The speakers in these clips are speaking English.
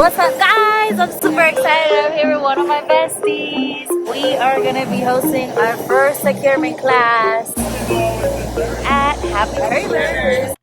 What's up, guys? I'm super excited. I'm here with one of my besties. We are going to be hosting our first securement class at Happy Trailers.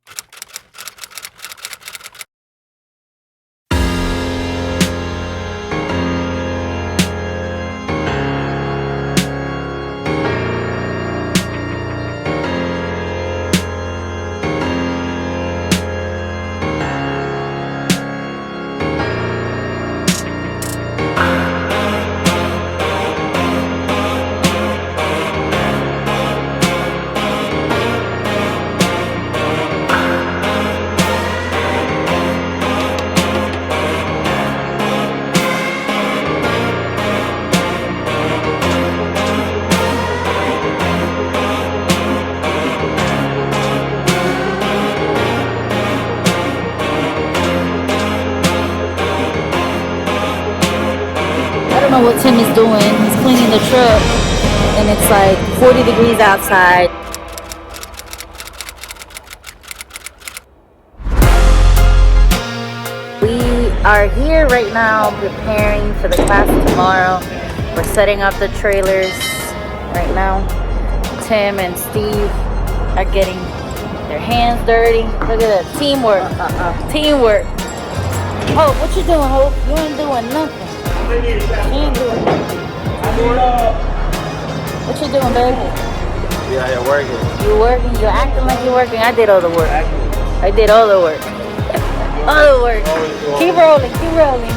I don't know what Tim is doing. He's cleaning the truck and it's like 40 degrees outside. We are here right now preparing for the class tomorrow. We're setting up the trailers right now. Tim and Steve are getting their hands dirty. Look at that, teamwork. Teamwork. Hope, what you doing, Hope? You ain't doing nothing. You ain't doing nothing. What you doing, baby? Yeah, you're working. You working? You acting like you're working? I did all the work. I did all the work. All the work. Keep rolling, keep rolling.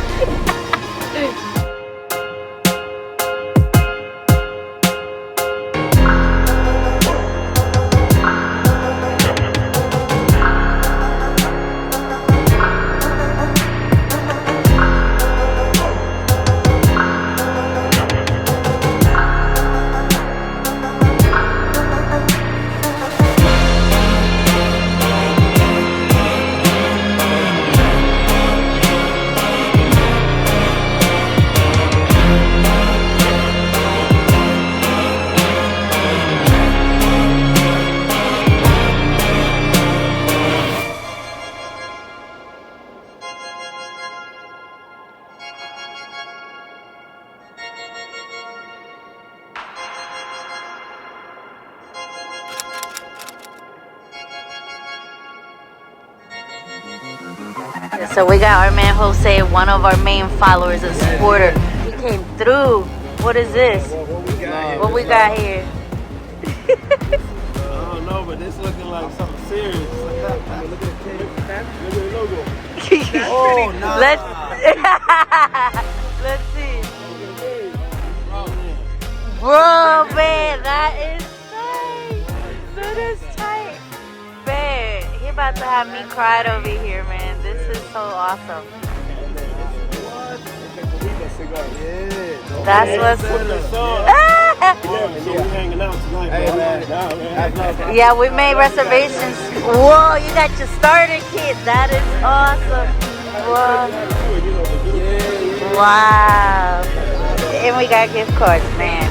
So we got our man Jose, one of our main followers, a supporter. He came through. What is this? What we got here? I don't know, but this looking like something serious. Look at the logo. Oh, no. Let's see. Bro, man, that is tight. That is tight. Man, he about to have me cried over here, man. This is so awesome. That's what's yeah, we made reservations. Whoa, you got your starter kit. That is awesome. Whoa. Wow. And we got gift cards, man.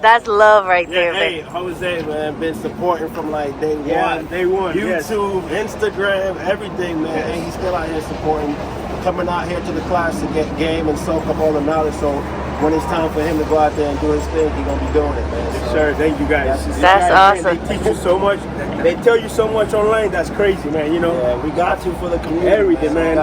That's love right there, man. Hey, Jose, man, been supporting from like day one. Yeah, day one. YouTube, yes. Instagram, everything, man. Yes. And he's still out here supporting, coming out here to the class to get game and soak up all the knowledge. So when it's time for him to go out there and do his thing, he's gonna be doing it, man. Yes, sir. Thank you guys. That's awesome. They teach you so much. They tell you so much online. That's crazy, man. You know. Yeah, we got you for the community. Everything, man.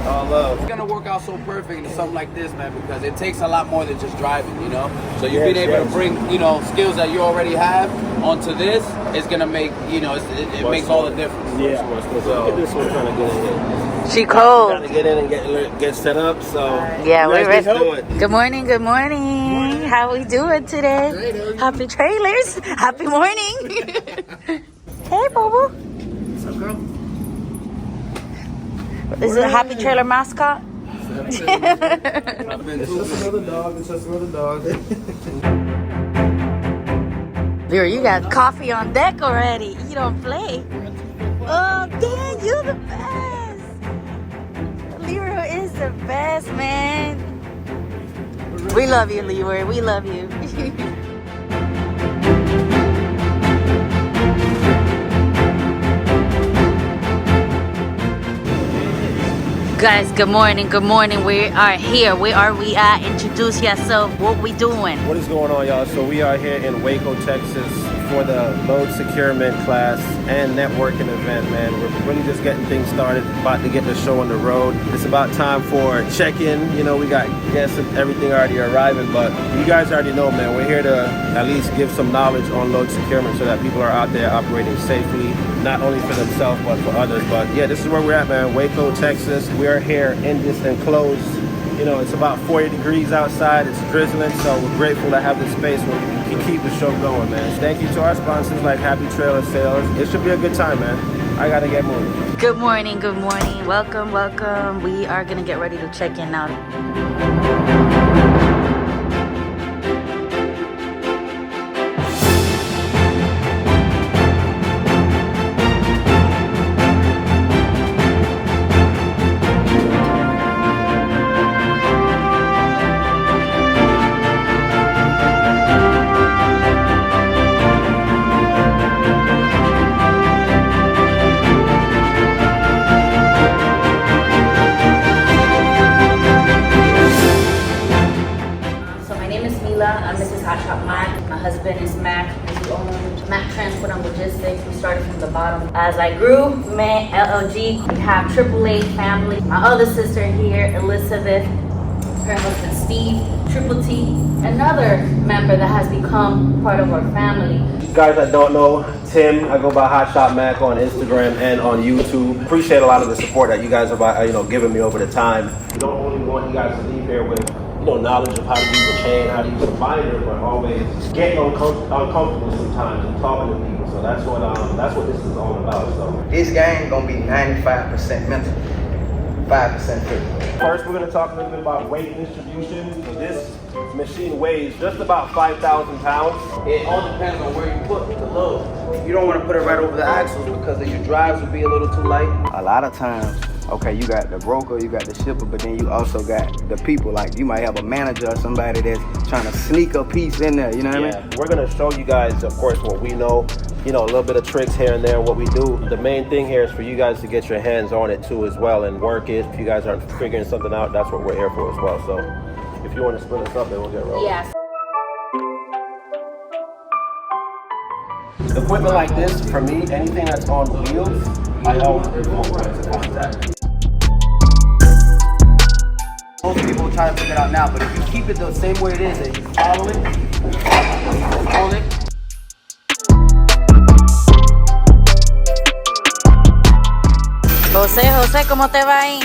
All love. It's gonna work out so perfect into something like this, man, because it takes a lot more than just driving, you know. So you've been able to bring, you know, skills that you already have onto this. It's gonna make, you know, it makes all the difference. Yeah. Look at this one trying to get in here. She cold. Trying to get in and get set up. So yeah, we're ready. Do it. Good morning. Good morning. How we doing today? Great, Happy trailers. Happy morning. Hey, boo boo. What's up, girl? Is it a Happy Trailer mascot? It's just another dog. It's just another dog. Leroy, you got coffee on deck already. You don't play. Oh, Dan, you're the best. Leroy is the best, man. We love you, Leroy. We love you. Guys, good morning, good morning. We are here. Where are we at? Introduce yourself. What we doing? What is going on, y'all? So we are here in Waco, Texas for the Load Securement class and networking event, man. We're really just getting things started, about to get the show on the road. It's about time for check-in. You know, we got guests and everything already arriving, but you guys already know, man, we're here to at least give some knowledge on Load Securement so that people are out there operating safely, not only for themselves, but for others. But yeah, this is where we're at, man. Waco, Texas. We are here in this enclosed, you know, it's about 40 degrees outside. It's drizzling, so we're grateful to have this space where we can keep the show going, man. Thank you to our sponsors like Happy Trailer Sales. It should be a good time, man. I gotta get moving. Good morning, good morning. Welcome, welcome. We are gonna get ready to check in now. I'm Mrs. Hotshot Macc. My husband is Macc. We own Macc Transport and Logistics. We started from the bottom. As I grew, we met LLG. We have AAA family. My other sister here, Elizabeth. Her husband, Steve. Triple T. Another member that has become part of our family. Guys that don't know, Tim, I go by Hotshot Macc on Instagram and on YouTube. Appreciate a lot of the support that you guys have, giving me over the time. We don't only want you guys to leave here with knowledge of how to use a chain, how to use a binder, but always getting uncomfortable sometimes and talking to people. So that's what this is all about. So this game gonna be 95% mental, 5% physical. First, we're gonna talk a little bit about weight distribution. So this machine weighs just about 5,000 pounds. It all depends on where you put the load. You don't want to put it right over the axles because your drives will be a little too light. A lot of times, okay, you got the broker, you got the shipper, but then you also got the people. Like you might have a manager or somebody that's trying to sneak a piece in there, you know what I mean? We're gonna show you guys, of course, what we know, a little bit of tricks here and there, what we do. The main thing here is for you guys to get your hands on it too as well and work it. If you guys aren't figuring something out, that's what we're here for as well. So if you want to split us up, then we'll get rolling. Yes. Equipment like this, for me, anything that's on wheels, I always do full points of contact. Most people try to figure it out now, but if you keep it the same way it is and you follow it, hold it. José, ¿cómo te va ahí?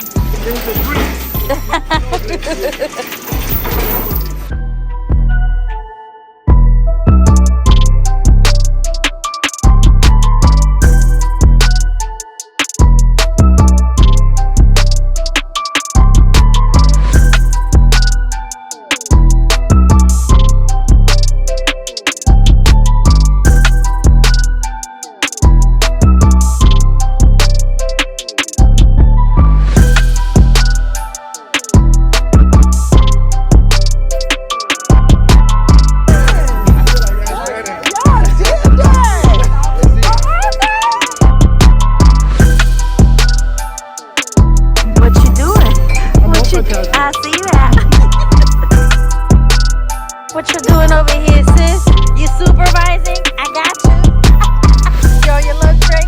I see that. What you doing over here, sis? You supervising? I got you. Show your little trick.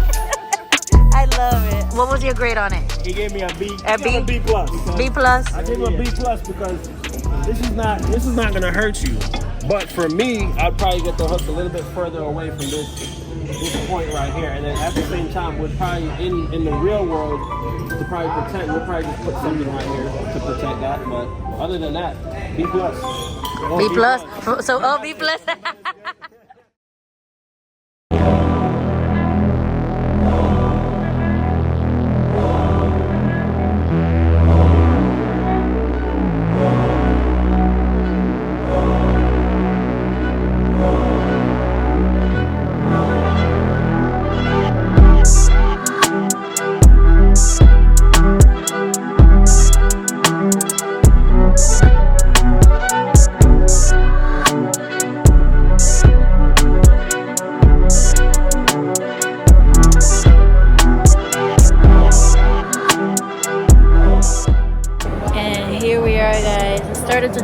I love it. What was your grade on it? He gave me a B. A B? A B plus. B plus? I gave him a B plus because this is not gonna hurt you. But for me, I'd probably get the hook a little bit further away from this point right here, and then at the same time, we'd probably in the real world to probably protect, we'll probably just put something right here to protect that. But other than that, B plus. B plus. So B plus.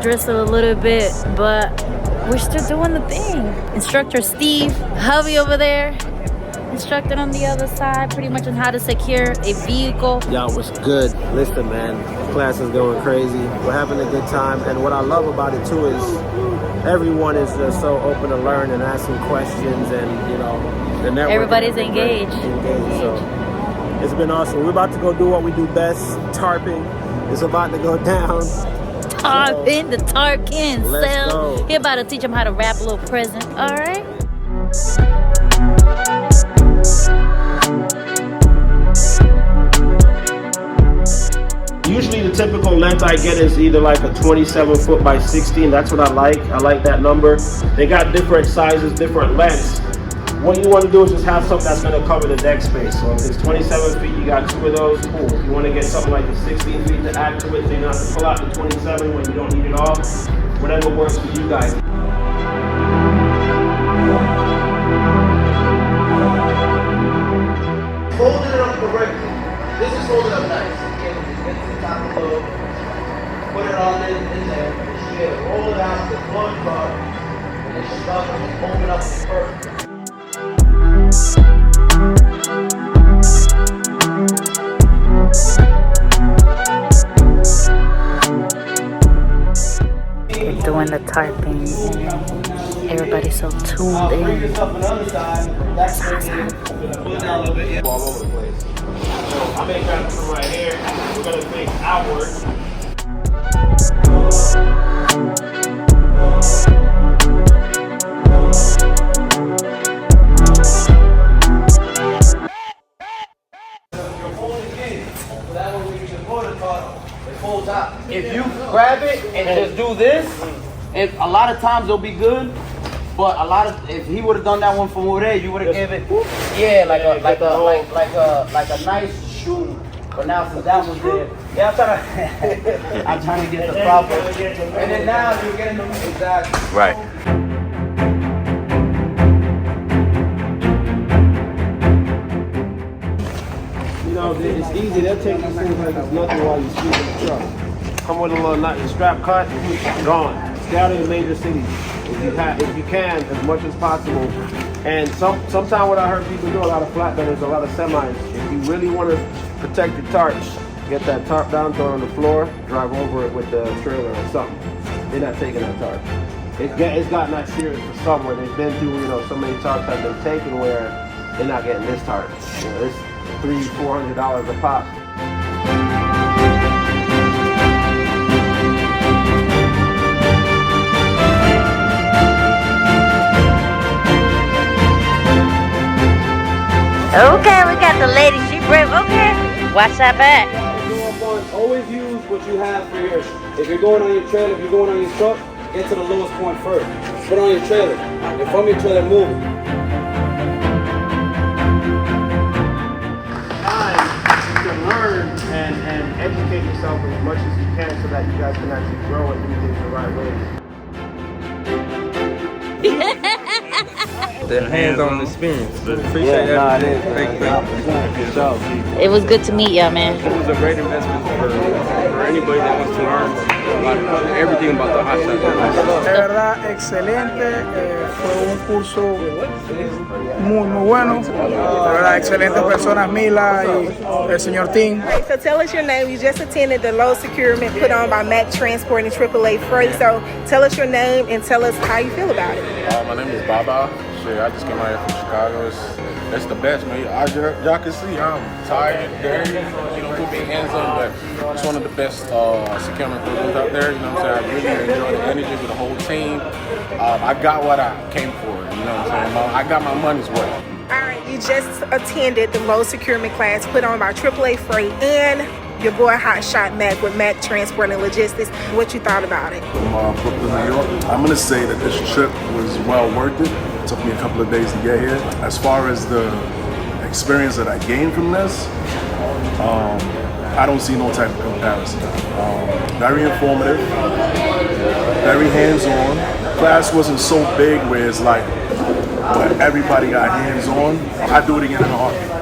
drizzle a little bit, but we're still doing the thing. Instructor Steve, hubby over there, instructing on the other side, pretty much on how to secure a vehicle. Y'all, what's good? Listen, man, class is going crazy. We're having a good time, and what I love about it too is everyone is just so open to learn and asking questions, and you know, the network. Everybody's engaged. So it's been awesome. We're about to go do what we do best. Tarping is about to go down. Tarping, the Tarkin Let's cell. go. He about to teach him how to wrap a little present. All right. Usually the typical length I get is either like a 27 foot by 16. That's what I like. I like that number. They got different sizes, different lengths. What you want to do is just have something that's going to cover the deck space. So if it's 27 feet, you got 2 of those, cool. If you want to get something like the 16 feet to add to it, so you don't have to pull out the 27 when you don't need it all. Whatever works for you guys. Folding it up correctly. This is folded up nice. Get to the top of the load. Put it all in there. You should be able to roll it out with one bar. And then shove it and open up the perfect. We're doing the tarping, and everybody's so tuned in. That's awesome. All over the place. So I make that from right here. We're going to face outward. If you grab it and just do this, a lot of times it'll be good. But if he would have done that one from over there, you would have given it, like a nice shoe. But now since that one's there, I'm trying to get the proper. And then now you're getting them exactly. Right. You know, it's easy. They'll take these things like it's nothing while you're sweeping the truck. Come with a little nut, your strap cut, gone. Stay out of the major cities if you can, as much as possible. And sometimes what I heard people do, a lot of flatbedders, a lot of semis, if you really want to protect your tarps, get that tarp down, throw it on the floor, drive over it with the trailer or something. They're not taking that tarp. It's gotten that serious for some where they've been through, you know, so many tarps have been taken where they're not getting this tarp. You know, it's $300-400 a pop. Okay, we got the lady. She brave. Okay. Watch that back. Always use what you have for yours. If you're going on your trailer, if you're going on your truck, get to the lowest point first. Put it on your trailer. And from your trailer, move it. To learn and educate yourself as much as you can so that you guys can actually grow and do things the right way. The hands-on experience. Appreciate that. Thank you. It was good to meet y'all, man. It was a great investment for anybody that wants to learn about everything about the Hotshot. De verdad, excelente. Fue un curso muy bueno. De verdad, excelentes personas, Mila y el señor Tim. All right, so tell us your name. You just attended the load securement put on by Macc Transport and AAA Freight. So tell us your name and tell us how you feel about it. My name is Baba. Shit, I just came out here from Chicago. It's the best, man. Y'all can see I'm tired, dirty, you know, put me hands-on, but it's one of the best securement programs out there. You know what I'm saying? I really enjoy the energy with the whole team. I got what I came for. You know what I'm saying? I got my money's worth. All right, you just attended the load securement class put on by AAA Freight and your boy Hotshot Macc with Macc Transport and Logistics. What you thought about it? From Brooklyn, New York. I'm gonna say that this trip was well worth it. It took me a couple of days to get here. As far as the experience that I gained from this, I don't see no type of comparison. Very informative, very hands-on. Class wasn't so big where it's like, but everybody got hands-on. I'd do it again in a heartbeat.